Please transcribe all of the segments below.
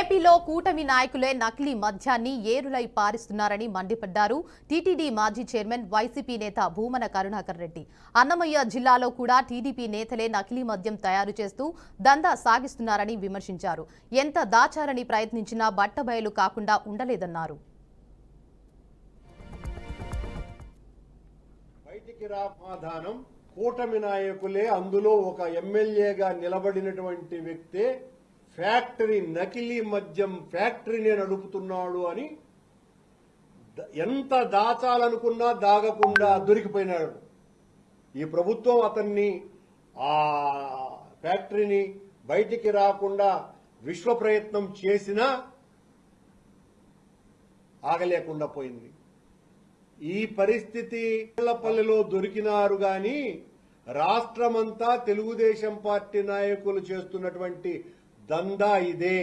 ఏపీలో కూటమి నాయకులే నకిలీ మద్యాన్ని ఏరులై పారిస్తున్నారని మండిపడ్డారు టీటీడీ మాజీ చైర్మన్ వైసీపీ నేత భూమన కరుణాకర్ రెడ్డి. అన్నమయ్య జిల్లాలో కూడా టీడీపీ నేతలే నకిలీ మద్యం తయారు చేస్తూ దందా సాగిస్తున్నారని విమర్శించారు. ఎంత దాచారని ప్రయత్నించినా బట్టబయలు కాకుండా ఉండలేదన్నారు. కూటమి నాయకులే, అందులో ఒక ఎమ్మెల్యేగా నిలబడినటువంటి వ్యక్తే ఫ్యాక్టరీ, నకిలీ మద్యం ఫ్యాక్టరీని నడుపుతున్నాడు అని ఎంత దాచాలనుకున్నా దాగకుండా దొరికిపోయినాడు. ఈ ప్రభుత్వం అతన్ని ఆ ఫ్యాక్టరీని బయటికి రాకుండా విశ్వ ప్రయత్నం చేసినా ఆగలేకుండా పోయింది. ఈ పరిస్థితి పల్లెలో దొరికినారు గాని రాష్ట్రమంతా తెలుగుదేశం పార్టీ నాయకులు చేస్తున్నటువంటి దందా ఇదే.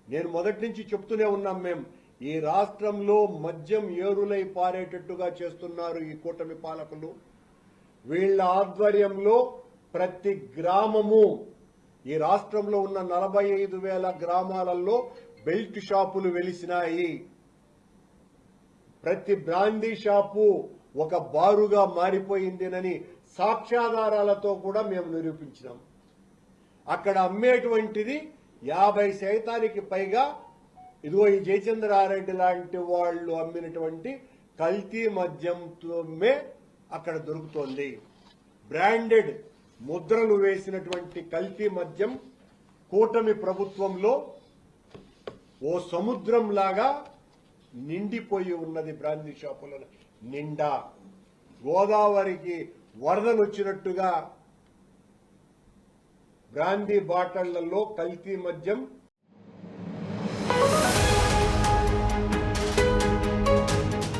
నేను మొదటి నుంచి చెప్తూనే ఉన్నాం, మేము ఈ రాష్ట్రంలో మద్యం ఏరులై పారేటట్టుగా చేస్తున్నారు ఈ కూటమి పాలకులు. వీళ్ల ఆధ్వర్యంలో ప్రతి గ్రామము, ఈ రాష్ట్రంలో ఉన్న 45,000 గ్రామాలలో బెల్ట్ షాపులు వెలిసినాయి. ప్రతి బ్రాందీ షాపు ఒక బారుగా మారిపోయిందినని సాక్ష్యాధారాలతో కూడా మేము నిరూపించినాం. అక్కడ అమ్మేటువంటిది 50% పైగా ఇదిగో ఈ జయచంద్రారెడ్డి లాంటి వాళ్ళు అమ్మినటువంటి కల్తీ మద్యంతోమే అక్కడ దొరుకుతోంది. బ్రాండెడ్ ముద్రలు వేసినటువంటి కల్తీ మద్యం కూటమి ప్రభుత్వంలో ఓ సముద్రం లాగా నిండిపోయి ఉన్నది. బ్రాందీ షాపుల నిండా గోదావరికి వరదలు వచ్చినట్టుగా బ్రాందీ బాటళ్లలో కల్తీ మద్యం